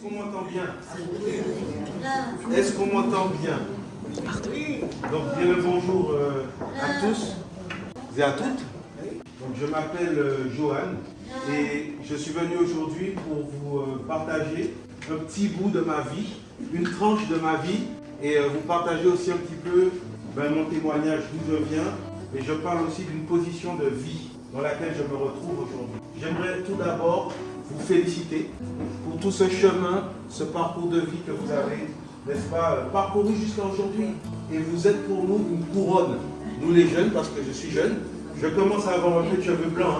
Est-ce qu'on m'entend bien? Est-ce qu'on m'entend bien? Donc bien le bonjour à tous et à toutes. Donc, je m'appelle Johan et je suis venu aujourd'hui pour vous partager un petit bout de ma vie, une tranche de ma vie et vous partager aussi un petit peu mon témoignage d'où je viens. Et je parle aussi d'une position de vie dans laquelle je me retrouve aujourd'hui. J'aimerais tout d'abord vous féliciter pour tout ce chemin, ce parcours de vie que vous avez, n'est-ce pas, parcouru jusqu'à aujourd'hui. Et vous êtes pour nous une couronne, nous les jeunes, parce que je suis jeune. Je commence à avoir un peu de cheveux blancs.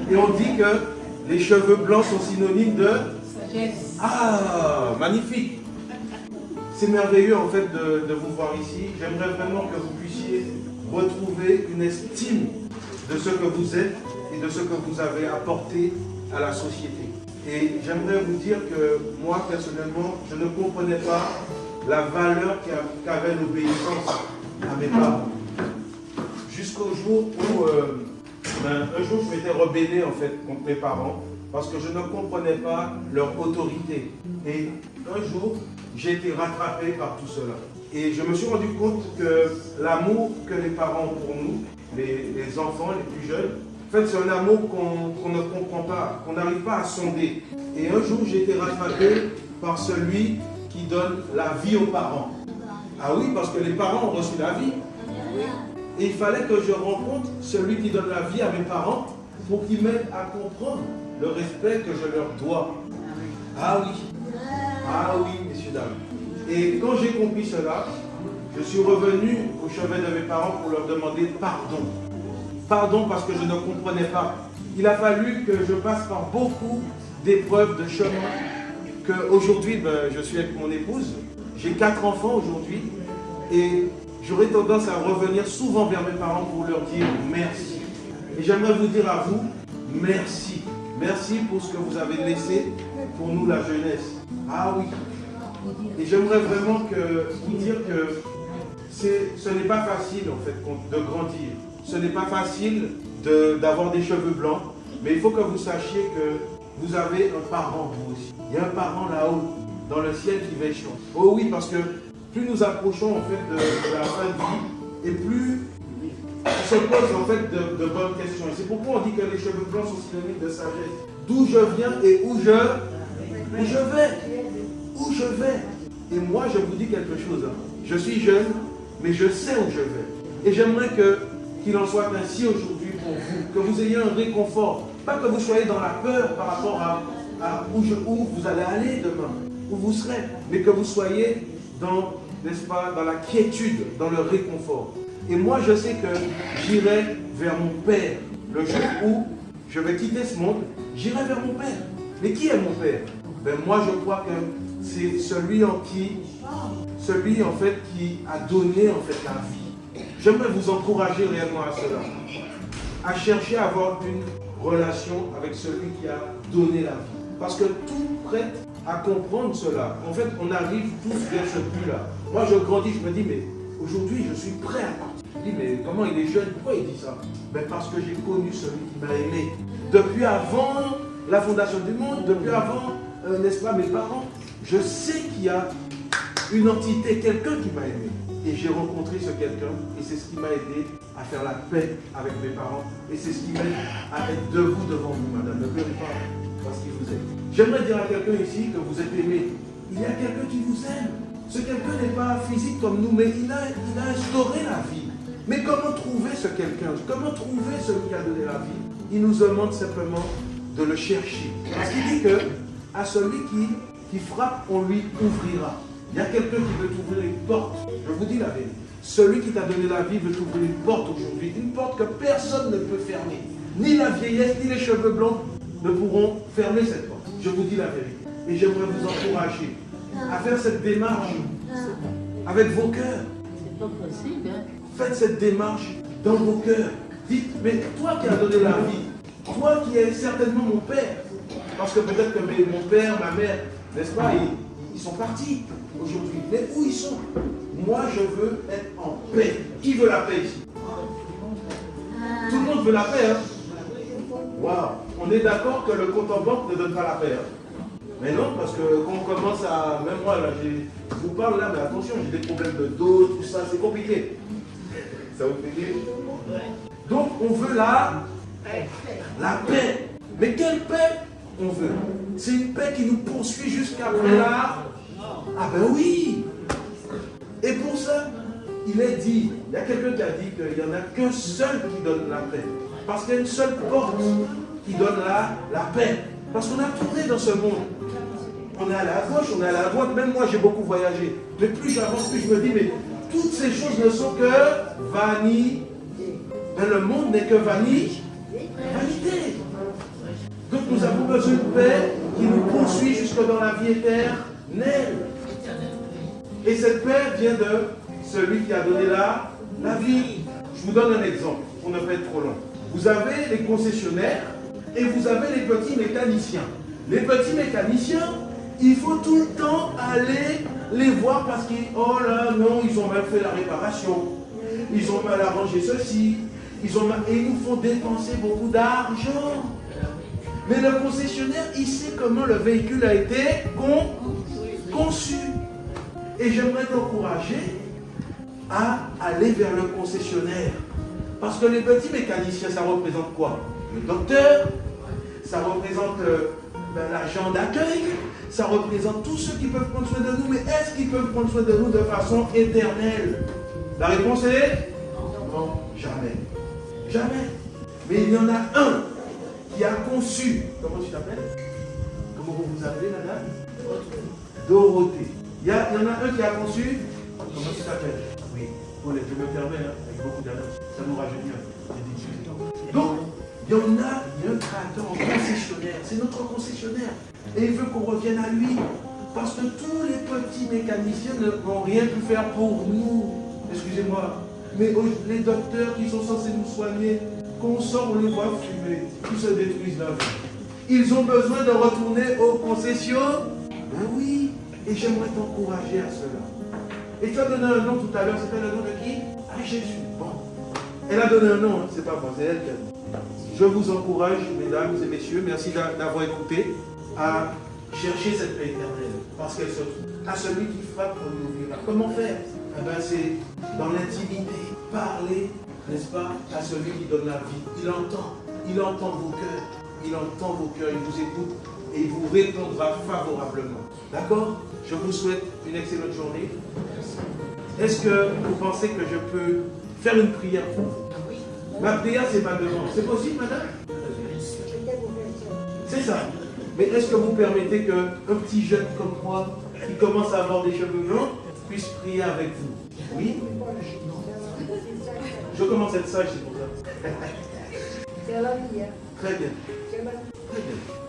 Et on dit que les cheveux blancs sont synonymes de sagesse. Ah, magnifique! C'est merveilleux en fait de vous voir ici. J'aimerais vraiment que vous puissiez retrouver une estime de ce que vous êtes et de ce que vous avez apporté à la société. Et j'aimerais vous dire que moi personnellement, je ne comprenais pas la valeur qu'avait l'obéissance à mes parents. Jusqu'au jour où un jour je m'étais rebellé en fait contre mes parents parce que je ne comprenais pas leur autorité. Et un jour, j'ai été rattrapé par tout cela. Et je me suis rendu compte que l'amour que les parents ont pour nous, les enfants, les plus jeunes, en fait, c'est un amour qu'on ne comprend pas, qu'on n'arrive pas à sonder. Et un jour, j'ai été rattrapé par celui qui donne la vie aux parents. Ah oui, parce que les parents ont reçu la vie. Et il fallait que je rencontre celui qui donne la vie à mes parents pour qu'ils m'aident à comprendre le respect que je leur dois. Ah oui, messieurs, dames. Et quand j'ai compris cela, je suis revenu au chevet de mes parents pour leur demander pardon. Pardon parce que je ne comprenais pas. Il a fallu que je passe par beaucoup d'épreuves de chemin, qu'aujourd'hui, je suis avec mon épouse. J'ai 4 enfants aujourd'hui et j'aurais tendance à revenir souvent vers mes parents pour leur dire merci. Et j'aimerais vous dire à vous, merci. Merci pour ce que vous avez laissé pour nous, la jeunesse. Ah oui. Et j'aimerais vraiment vous dire que ce n'est pas facile en fait de grandir. Ce n'est pas facile d'avoir des cheveux blancs, mais il faut que vous sachiez que vous avez un parent vous aussi. Il y a un parent là-haut, dans le ciel qui veille sur vous. Oh oui, parce que plus nous approchons en fait de la fin de vie, et plus on se pose en fait de bonnes questions. Et c'est pourquoi on dit que les cheveux blancs sont synonymes de sagesse. D'où je viens et où je vais. Où je vais. Et moi, je vous dis quelque chose. Je suis jeune, mais je sais où je vais. Et j'aimerais qu'il en soit ainsi aujourd'hui pour vous, que vous ayez un réconfort. Pas que vous soyez dans la peur par rapport à où vous allez aller demain, où vous serez, mais que vous soyez dans, n'est-ce pas, dans la quiétude, dans le réconfort. Et moi, je sais que j'irai vers mon Père. Le jour où je vais quitter ce monde, j'irai vers mon Père. Mais qui est mon Père? Moi, je crois que c'est celui en fait qui a donné en fait la vie. J'aimerais vous encourager réellement à cela, à chercher à avoir une relation avec celui qui a donné la vie. Parce que tout prête à comprendre cela. En fait, on arrive tous vers ce but-là. Moi, je grandis, je me dis, mais aujourd'hui, je suis prêt à partir. Je me dis, mais comment il est jeune? Pourquoi il dit ça? Parce que j'ai connu celui qui m'a aimé. Depuis avant la fondation du monde, depuis avant, n'est-ce pas, mes parents, je sais qu'il y a une entité, quelqu'un qui m'a aimé. Et j'ai rencontré ce quelqu'un, et c'est ce qui m'a aidé à faire la paix avec mes parents. Et c'est ce qui m'aide à être debout devant vous, madame. Ne pleurez pas, parce qu'il vous aime. J'aimerais dire à quelqu'un ici que vous êtes aimé. Il y a quelqu'un qui vous aime. Ce quelqu'un n'est pas physique comme nous, mais il a instauré la vie. Mais comment trouver ce quelqu'un? Comment trouver celui qui a donné la vie? Il nous demande simplement de le chercher. Parce qu'il dit que à celui qui frappe, on lui ouvrira. Il y a quelqu'un qui veut t'ouvrir une porte. Je vous dis la vérité. Celui qui t'a donné la vie veut t'ouvrir une porte aujourd'hui. Une porte que personne ne peut fermer. Ni la vieillesse, ni les cheveux blancs ne pourront fermer cette porte. Je vous dis la vérité. Et j'aimerais vous encourager à faire cette démarche avec vos cœurs. C'est pas possible, hein? Faites cette démarche dans vos cœurs. Dites, mais toi qui as donné la vie, toi qui es certainement mon père, parce que peut-être que mon père, ma mère, n'est-ce pas, ils sont partis aujourd'hui. Mais où ils sont? Moi, je veux être en paix. Qui veut la paix ici? Tout le monde veut la paix, hein? Waouh! On est d'accord que le compte en banque ne donne pas la paix. Hein? Mais non, parce que quand on commence à... Même moi, là, je vous parle là, mais attention, j'ai des problèmes de dos, tout ça, c'est compliqué. Ça vous fait rire? Donc, on veut la paix. Mais quelle paix on veut? C'est une paix qui nous poursuit jusqu'après là. Ah ben oui. Et pour ça, il est dit, il y a quelqu'un qui a dit qu'il n'y en a qu'un seul qui donne la paix. Parce qu'il y a une seule porte qui donne la paix. Parce qu'on a tourné dans ce monde. On est allé à gauche, on est allé à droite. Même moi, j'ai beaucoup voyagé. Mais plus j'avance, plus je me dis, mais toutes ces choses ne sont que vanité. Mais le monde n'est que vanité. Donc nous avons besoin de paix qui nous poursuit jusque dans la vie éternelle. Et cette paix vient de celui qui a donné la vie. Je vous donne un exemple pour ne pas être trop long. Vous avez les concessionnaires et vous avez les petits mécaniciens. Les petits mécaniciens, il faut tout le temps aller les voir parce qu'ils, oh là, non, ils ont mal fait la réparation. Ils ont mal arrangé ceci. Et ils nous font dépenser beaucoup d'argent. Mais le concessionnaire, il sait comment le véhicule a été conçu. Et j'aimerais t'encourager à aller vers le concessionnaire. Parce que les petits mécaniciens, ça représente quoi? Le docteur, ça représente l'agent d'accueil, ça représente tous ceux qui peuvent prendre soin de nous. Mais est-ce qu'ils peuvent prendre soin de nous de façon éternelle? La réponse est non, jamais. Jamais. Mais il y en a un qui a conçu. Comment tu t'appelles? Comment vous vous appelez, madame? Dorothée. Il y en a un qui a conçu. Comment tu t'appelles? Oui. Bon, je me permets, avec beaucoup d'annonces. Ça nous rajeunit un peu. Donc, il y a un créateur, un concessionnaire. C'est notre concessionnaire. Et il veut qu'on revienne à lui. Parce que tous les petits mécaniciens n'ont rien pu faire pour nous. Excusez-moi. Mais les docteurs qui sont censés nous soigner, qu'on sort, on les voit fumer, ils se détruisent la vie. Ils ont besoin de retourner aux concessions. Ben oui, et j'aimerais t'encourager à cela. Et tu as donné un nom tout à l'heure, c'était le nom de qui? Ah, Jésus. Bon. Elle a donné un nom, hein. C'est pas moi, c'est elle qui a dit. Je vous encourage, mesdames et messieurs, merci d'avoir écouté, à chercher cette paix éternelle. Parce qu'elle se trouve à celui qui frappe pour nous ouvrir. Comment faire? Eh ben, c'est dans l'intimité, parler, n'est-ce pas, à celui qui donne la vie. Il entend vos cœurs, il vous écoute et il vous répondra favorablement. D'accord? Je vous souhaite une excellente journée. Est-ce que vous pensez que je peux faire une prière pour vous? Ma prière, c'est ma demande. C'est possible, madame? C'est ça. Mais est-ce que vous permettez qu'un petit jeune comme moi, qui commence à avoir des cheveux blancs, puisse prier avec vous? Oui? Je commence à être sage, c'est pour ça. Très bien. Très bien.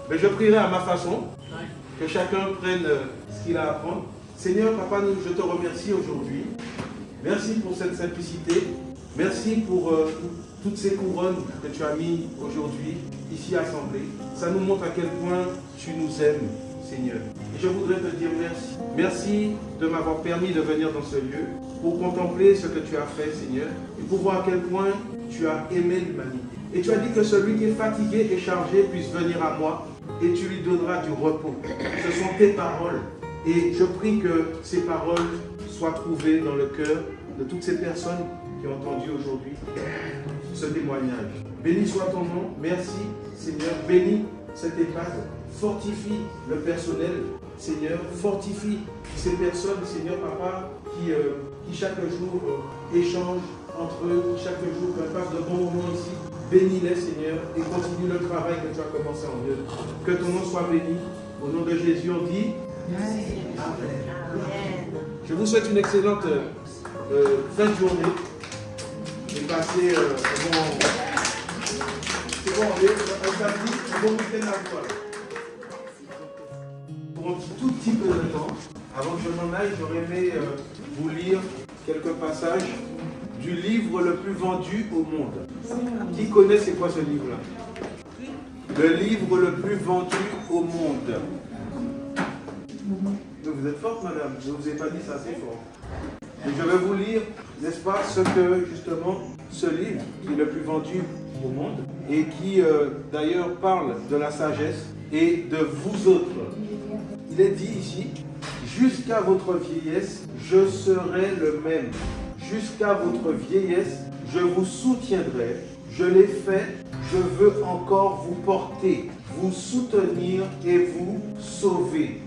Mais je prierai à ma façon, que chacun prenne ce qu'il a à prendre. Seigneur, Papa, je te remercie aujourd'hui. Merci pour cette simplicité. Merci pour toutes ces couronnes que tu as mis aujourd'hui, ici assemblées. Ça nous montre à quel point tu nous aimes, Seigneur. Et je voudrais te dire merci. Merci de m'avoir permis de venir dans ce lieu pour contempler ce que tu as fait, Seigneur, et pour voir à quel point tu as aimé l'humanité. Et tu as dit que celui qui est fatigué et chargé puisse venir à moi et tu lui donneras du repos. Ce sont tes paroles. Et je prie que ces paroles soient trouvées dans le cœur de toutes ces personnes qui ont entendu aujourd'hui ce témoignage. Béni soit ton nom. Merci, Seigneur. Bénis cette EHPAD. Fortifie le personnel, Seigneur. Fortifie ces personnes, Seigneur, Papa, qui chaque jour échangent entre eux, chaque jour passent de bons moments ici. Bénis-les, Seigneur, et continue le travail que tu as commencé en eux. Que ton nom soit béni. Au nom de Jésus, on dit Amen. Je vous souhaite une excellente fin de journée. Et passez c'est bon, un samedi, un bon week-end à toi. Pour un tout petit peu de temps, avant que je m'en aille, j'aurais aimé vous lire quelques passages du livre le plus vendu au monde. Qui connaît c'est quoi ce livre-là? Le livre le plus vendu au monde. Vous êtes forte, madame. Je ne vous ai pas dit ça, c'est fort. Et je vais vous lire, n'est-ce pas, ce que, justement, ce livre qui est le plus vendu au monde et qui, d'ailleurs, parle de la sagesse et de vous autres. il est dit ici, jusqu'à votre vieillesse, je serai le même. Jusqu'à votre vieillesse, je vous soutiendrai. Je l'ai fait, je veux encore vous porter, vous soutenir et vous sauver.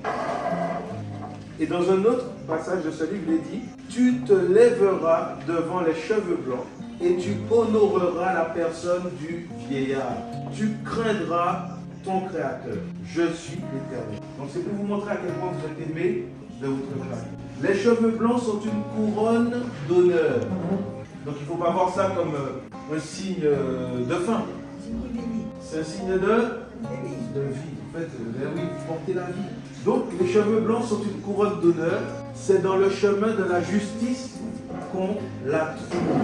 Et dans un autre passage de ce livre, il est dit, tu te lèveras devant les cheveux blancs et tu honoreras la personne du vieillard. Tu craindras ton Créateur. Je suis l'Éternel. Donc c'est pour vous montrer à quel point vous êtes aimés de votre Créateur. Les cheveux blancs sont une couronne d'honneur. Donc il ne faut pas voir ça comme un signe de fin. C'est un signe de vie. En fait, oui, vous portez la vie. Donc les cheveux blancs sont une couronne d'honneur. C'est dans le chemin de la justice qu'on la trouve.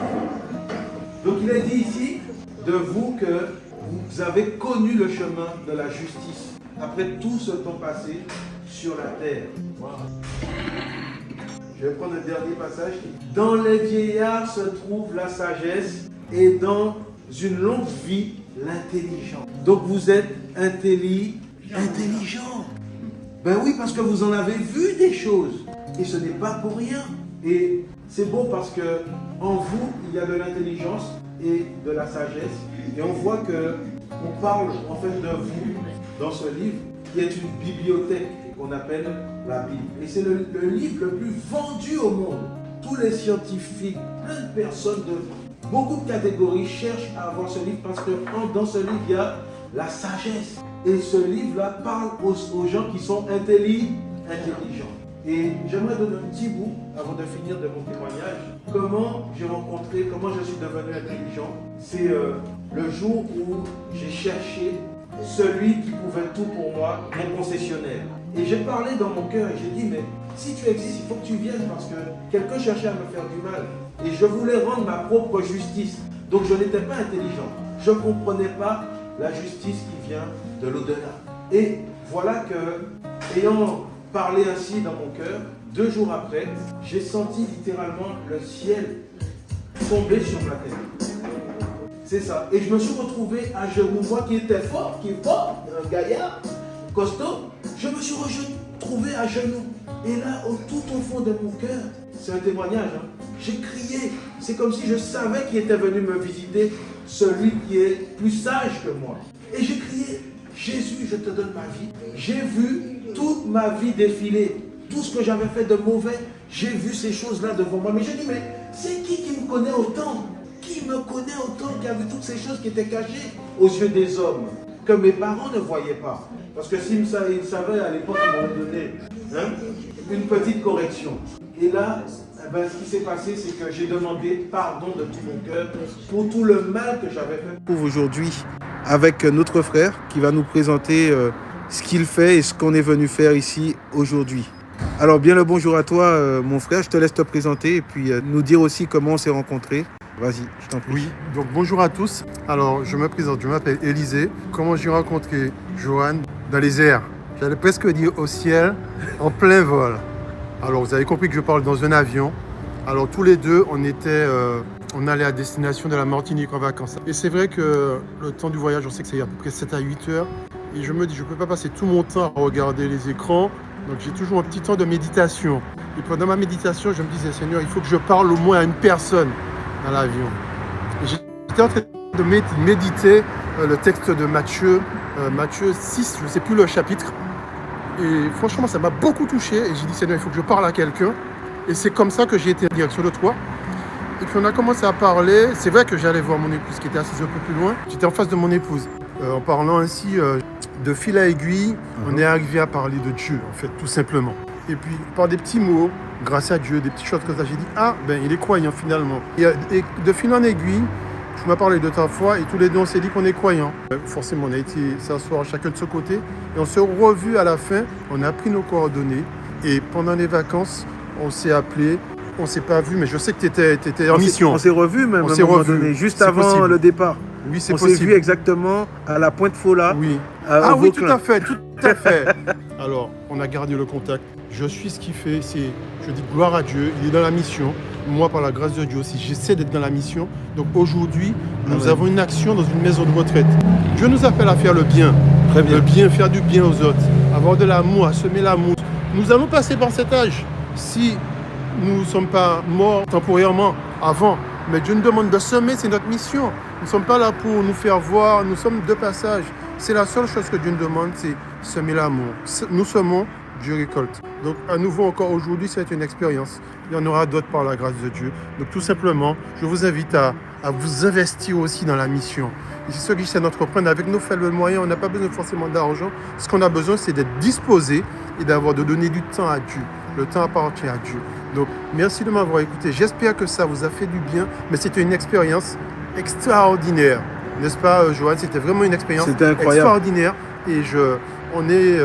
Donc il est dit ici de vous que vous avez connu le chemin de la justice après tout ce temps passé sur la terre. Wow. Je vais prendre le dernier passage. Dans les vieillards se trouve la sagesse et dans une longue vie l'intelligence. Donc vous êtes intelligent. Ben oui, parce que vous en avez vu des choses. Et ce n'est pas pour rien. Et c'est beau parce que en vous, il y a de l'intelligence et de la sagesse. Et on voit que on parle en fait de vous dans ce livre qui est une bibliothèque qu'on appelle la Bible. Et c'est le livre le plus vendu au monde. Tous les scientifiques, plein de personnes de beaucoup de catégories cherchent à avoir ce livre parce que dans ce livre, il y a la sagesse. Et ce livre-là parle aux gens qui sont intelligents. Et j'aimerais donner un petit bout, avant de finir de mon témoignage, comment j'ai rencontré, comment je suis devenu intelligent. C'est le jour où j'ai cherché celui qui pouvait tout pour moi, mon concessionnaire. Et j'ai parlé dans mon cœur et j'ai dit, mais si tu existes, il faut que tu viennes parce que quelqu'un cherchait à me faire du mal. Et je voulais rendre ma propre justice. Donc je n'étais pas intelligent. Je ne comprenais pas la justice qui vient de l'au-delà. Et voilà que, ayant parlé ainsi dans mon cœur, 2 jours après, j'ai senti littéralement le ciel tomber sur ma tête. C'est ça. Et je me suis retrouvé à genoux. Moi qui étais fort, un gaillard, costaud, je me suis retrouvé à genoux. Et là, tout au fond de mon cœur, c'est un témoignage, hein, j'ai crié. C'est comme si je savais qu'il était venu me visiter, celui qui est plus sage que moi. Et j'ai crié, Jésus, je te donne ma vie. J'ai vu toute ma vie défiler. Tout ce que j'avais fait de mauvais, j'ai vu ces choses-là devant moi. Mais j'ai dit, mais c'est qui me connaît autant? Qui me connaît autant, qui a vu toutes ces choses qui étaient cachées aux yeux des hommes, que mes parents ne voyaient pas? Parce que s'ils savaient à l'époque, ils m'auraient donné une petite correction. Et là, ce qui s'est passé, c'est que j'ai demandé pardon de tout mon cœur pour tout le mal que j'avais fait. Pour aujourd'hui, avec notre frère qui va nous présenter ce qu'il fait et ce qu'on est venu faire ici aujourd'hui. Alors bien le bonjour à toi mon frère, je te laisse te présenter et puis nous dire aussi comment on s'est rencontrés. Vas-y, je t'en prie. Oui, donc bonjour à tous. Alors je me présente, je m'appelle Élisée. Comment j'ai rencontré Johan? Dans les airs, j'allais presque dire au ciel, en plein vol. Alors vous avez compris que je parle dans un avion. Alors tous les deux, on allait à destination de la Martinique en vacances. Et c'est vrai que le temps du voyage, on sait que c'est à peu près 7 à 8 heures. Et je me dis, je ne peux pas passer tout mon temps à regarder les écrans. Donc j'ai toujours un petit temps de méditation. Et pendant ma méditation, je me disais, Seigneur, il faut que je parle au moins à une personne dans l'avion. Et j'étais en train de méditer le texte de Matthieu 6, je ne sais plus le chapitre. Et franchement, ça m'a beaucoup touché. Et j'ai dit, Seigneur, il faut que je parle à quelqu'un. Et c'est comme ça que j'ai été en direction de toi. Et puis on a commencé à parler. C'est vrai que j'allais voir mon épouse qui était assise un peu plus loin. J'étais en face de mon épouse. En parlant ainsi de fil à aiguille, on est arrivé à parler de Dieu, en fait, tout simplement. Et puis par des petits mots, grâce à Dieu, des petites choses comme ça, j'ai dit, il est croyant finalement. Et de fil en aiguille, tu m'as parlé de ta foi et tous les deux on s'est dit qu'on est croyants. Forcément, on a été s'asseoir chacun de ce côté et on s'est revus à la fin, on a pris nos coordonnées et pendant les vacances, on s'est appelé. On ne s'est pas vu, mais je sais que tu étais en mission. On s'est revus même à un moment donné, juste avant le départ. Oui, c'est possible. On s'est vu exactement à la Pointe Fola. Oui. Oui, tout à fait. Alors, on a gardé le contact. Je suis ce qu'il fait. Je dis gloire à Dieu. Il est dans la mission. Moi, par la grâce de Dieu aussi, j'essaie d'être dans la mission. Donc aujourd'hui, nous avons une action dans une maison de retraite. Dieu nous appelle à faire le bien. Très bien. Le bien, faire du bien aux autres. avoir de l'amour, à semer l'amour. Nous allons passer par cet âge si nous ne sommes pas morts temporairement avant. Mais Dieu nous demande de semer, c'est notre mission. Nous ne sommes pas là pour nous faire voir, nous sommes de passage. C'est la seule chose que Dieu nous demande, c'est semer l'amour. Nous semons, Dieu récolte. Donc à nouveau encore aujourd'hui, c'est une expérience. Il y en aura d'autres par la grâce de Dieu. Donc tout simplement, je vous invite à vous investir aussi dans la mission. Et c'est ce que j'essaie d'entreprendre. Avec nos faibles moyens, on n'a pas besoin forcément d'argent. Ce qu'on a besoin, c'est d'être disposé et de donner du temps à Dieu. Le temps appartient à Dieu. Donc merci de m'avoir écouté. J'espère que ça vous a fait du bien. Mais c'était une expérience extraordinaire. N'est-ce pas, Johan? C'était vraiment une expérience extraordinaire. Et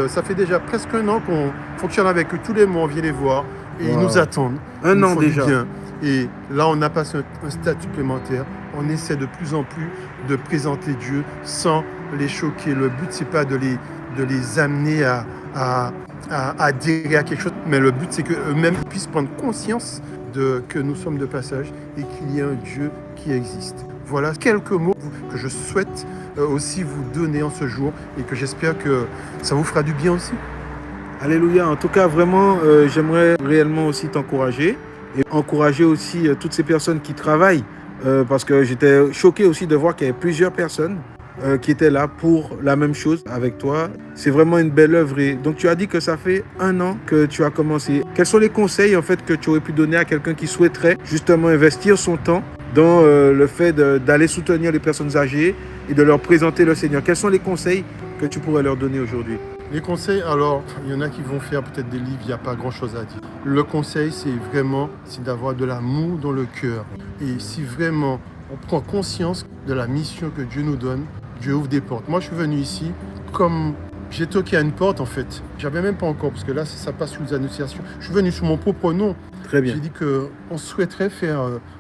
ça fait déjà presque un an qu'on fonctionne avec eux tous les mois. On vient les voir et ils nous attendent. Un an déjà. Bien. Et là, on a passé un stade supplémentaire. On essaie de plus en plus de présenter Dieu sans les choquer. Le but, c'est pas de les amener à adhérer à quelque chose, mais le but, c'est qu'eux-mêmes puissent prendre conscience que nous sommes de passage et qu'il y a un Dieu qui existe. Voilà quelques mots que je souhaite aussi vous donner en ce jour et que j'espère que ça vous fera du bien aussi. Alléluia. En tout cas, vraiment, j'aimerais réellement aussi t'encourager et encourager aussi toutes ces personnes qui travaillent parce que j'étais choqué aussi de voir qu'il y avait plusieurs personnes qui étaient là pour la même chose avec toi. C'est vraiment une belle œuvre. Et donc, tu as dit que ça fait un an que tu as commencé. Quels sont les conseils en fait que tu aurais pu donner à quelqu'un qui souhaiterait justement investir son temps dans le fait d'aller soutenir les personnes âgées et de leur présenter le Seigneur? Quels sont les conseils que tu pourrais leur donner aujourd'hui? Les conseils, alors, il y en a qui vont faire peut-être des livres, il n'y a pas grand-chose à dire. Le conseil, c'est d'avoir de l'amour dans le cœur. Et si vraiment on prend conscience de la mission que Dieu nous donne, Dieu ouvre des portes. Moi, je suis venu ici comme j'ai toqué à une porte, en fait. J'avais même pas encore, parce que là, ça passe sous les annonciations. Je suis venu sous mon propre nom. Très bien. J'ai dit qu'on souhaiterait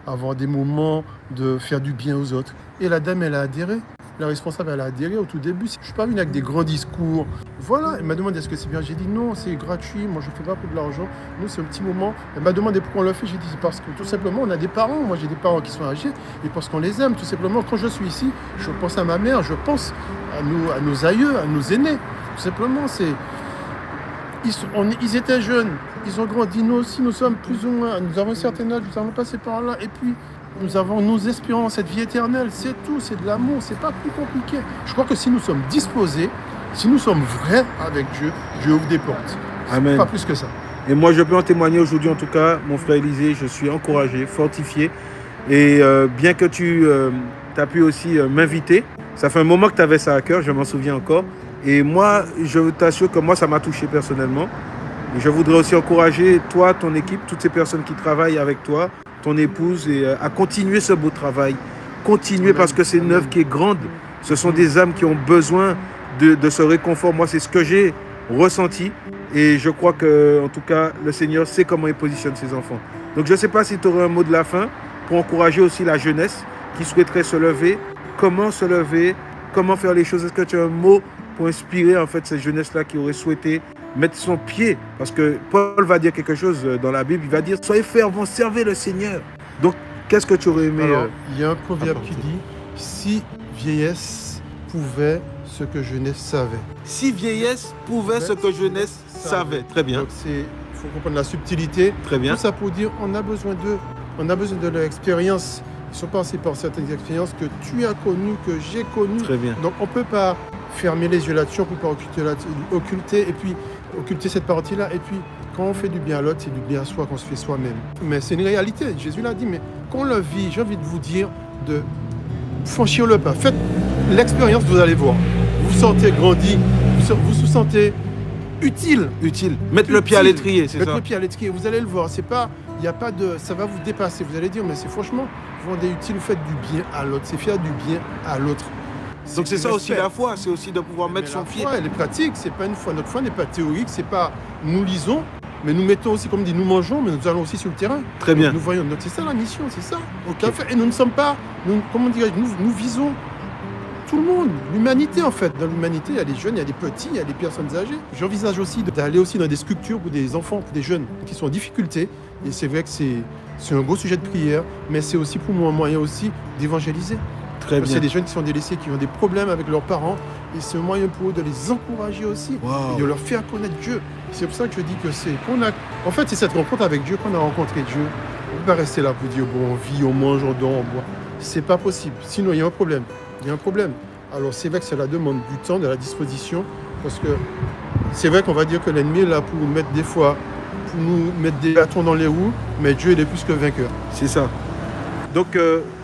avoir des moments de faire du bien aux autres. Et la dame, elle a adhéré. La responsable, elle a adhéré au tout début. Je ne suis pas venu avec des grands discours. Voilà, elle m'a demandé est-ce que c'est bien. J'ai dit non, c'est gratuit. Moi, je ne fais pas pour de l'argent. Nous, c'est un petit moment. Elle m'a demandé pourquoi on le fait. J'ai dit c'est parce que tout simplement, on a des parents. Moi, j'ai des parents qui sont âgés et parce qu'on les aime. Tout simplement, quand je suis ici, je pense à ma mère, je pense à nos aïeux, à nos aînés. Tout simplement, ils étaient jeunes, ils ont grandi. Nous aussi, nous sommes plus ou moins, nous avons un certain âge, nous avons passé par là. Et puis, nous espérons cette vie éternelle. C'est tout, c'est de l'amour, c'est pas plus compliqué. Je crois que si nous sommes disposés, si nous sommes vrais avec Dieu, Dieu ouvre des portes. Amen. Pas plus que ça. Et moi, je peux en témoigner aujourd'hui, en tout cas, mon frère Élisée, je suis encouragé, fortifié. Et bien que tu as pu aussi m'inviter, ça fait un moment que tu avais ça à cœur, je m'en souviens encore. Et moi, je t'assure que moi, ça m'a touché personnellement. Et je voudrais aussi encourager toi, ton équipe, toutes ces personnes qui travaillent avec toi, ton épouse, et à continuer ce beau travail. Continuer parce que c'est une œuvre qui est grande. Ce sont des âmes qui ont besoin de ce réconfort. Moi, c'est ce que j'ai ressenti. Et je crois que, en tout cas, le Seigneur sait comment il positionne ses enfants. Donc, je ne sais pas si tu aurais un mot de la fin pour encourager aussi la jeunesse qui souhaiterait se lever. Comment se lever? Comment faire les choses? Est-ce que tu as un mot pour inspirer en fait cette jeunesse-là qui aurait souhaité mettre son pied? Parce que Paul va dire quelque chose dans la Bible. Il va dire, soyez fervents, servez le Seigneur. Donc, qu'est-ce que tu aurais aimé il y a un proverbe qui dit, si vieillesse pouvait ce que jeunesse savait. Si vieillesse pouvait ce que jeunesse savait. Très bien. Donc, il faut comprendre la subtilité. Très bien. Tout ça pour dire, on a besoin de leur expérience. Ils sont passés par certaines expériences que tu as connues, que j'ai connues. Très bien. Donc, on ne peut pas fermer les yeux là-dessus, on ne peut pas occulter cette partie-là. Et puis, quand on fait du bien à l'autre, c'est du bien à soi qu'on se fait soi-même. Mais c'est une réalité. Jésus l'a dit, mais quand on le vit, j'ai envie de vous dire de franchir le pas. Faites l'expérience, vous allez voir. Vous vous sentez grandi, vous vous sentez utile. Mettre le pied à l'étrier, c'est ça. Mettre le pied à l'étrier, vous allez le voir. C'est pas, il y a pas de, ça va vous dépasser. Vous allez dire, mais c'est franchement, vous rendez utile, vous faites du bien à l'autre. C'est faire du bien à l'autre. Donc c'est ça aussi la foi, c'est aussi de pouvoir mettre son pied. La foi, elle est pratique, c'est pas une foi. Notre foi n'est pas théorique, c'est pas nous lisons, mais nous mettons aussi, comme dit, nous mangeons, mais nous allons aussi sur le terrain. Très bien. Nous voyons, c'est ça la mission, c'est ça. Okay. Et nous ne sommes pas, comment dire, nous visons tout le monde, l'humanité en fait. Dans l'humanité, il y a des jeunes, il y a des petits, il y a des personnes âgées. J'envisage aussi d'aller aussi dans des structures pour des enfants, pour des jeunes qui sont en difficulté. Et c'est vrai que c'est un gros sujet de prière, mais c'est aussi pour moi un moyen aussi d'évangéliser. Très Parce bien. qu'il y a des jeunes qui sont délaissés, qui ont des problèmes avec leurs parents. Et c'est un moyen pour eux de les encourager aussi. Wow. Et de leur faire connaître Dieu. C'est pour ça que je dis que en fait, c'est cette rencontre avec Dieu qu'on a rencontré Dieu. On ne peut pas rester là pour dire, bon, on vit, on mange, on dort, on boit. C'est pas possible. Sinon, il y a un problème. Il y a un problème. Alors, c'est vrai que cela demande du temps, de la disposition. Parce que c'est vrai qu'on va dire que l'ennemi est là pour nous mettre des fois, pour nous mettre des bâtons dans les roues. Mais Dieu, il est plus que vainqueur. C'est ça. Donc,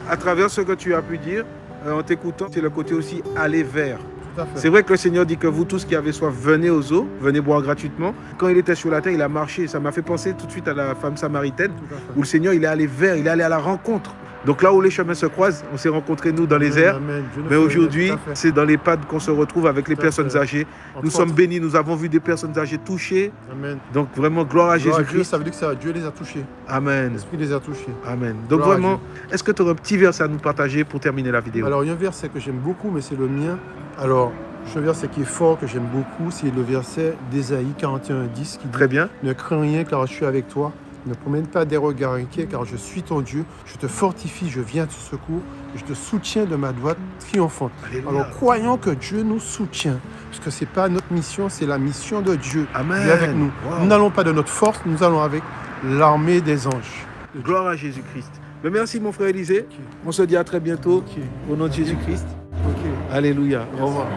à travers ce que tu as pu dire, en t'écoutant, c'est le côté aussi aller vers. Tout à fait. C'est vrai que le Seigneur dit que vous tous qui avez soif, venez aux eaux, venez boire gratuitement. Quand il était sur la terre, il a marché. Ça m'a fait penser tout de suite à la femme samaritaine, Tout à fait. où le Seigneur, il est allé vers, il est allé à la rencontre. Donc là où les chemins se croisent, on s'est rencontrés nous dans les airs. Amen. Dieu nous Mais fait aujourd'hui, tout à fait. c'est dans les pads qu'on se retrouve avec les Tout à personnes fait. âgées. Entre Nous sommes autres. bénis, nous avons vu des personnes âgées touchées. Amen. Donc vraiment, gloire à Gloire à Dieu, Jésus-Christ. ça veut dire que ça, Dieu les a touchés. Amen. L'Esprit les a touchés. Amen. Donc Gloire à vraiment, est-ce que tu aurais un petit verset à nous partager pour terminer la vidéo? Alors, il y a un verset que j'aime beaucoup, mais c'est le mien. Alors, c'est un verset qui est fort, que j'aime beaucoup. C'est le verset d'Ésaïe 41:10 qui dit Très bien. « Ne crains rien, car je suis avec toi. Ne promène pas des regards inquiets, car je suis ton Dieu. Je te fortifie, je viens à ton secours. Et je te soutiens de ma droite triomphante. » Alléluia. Alors, croyons que Dieu nous soutient. Parce que ce n'est pas notre mission, c'est la mission de Dieu. Amen. Il est avec nous. Wow. Nous n'allons pas de notre force, nous allons avec l'armée des anges. Gloire à Jésus-Christ. Mais merci mon frère Élisée. Ok. On se dit à très bientôt. Ok. Au nom de Jésus-Christ. Ok. Alléluia. Au Merci. revoir.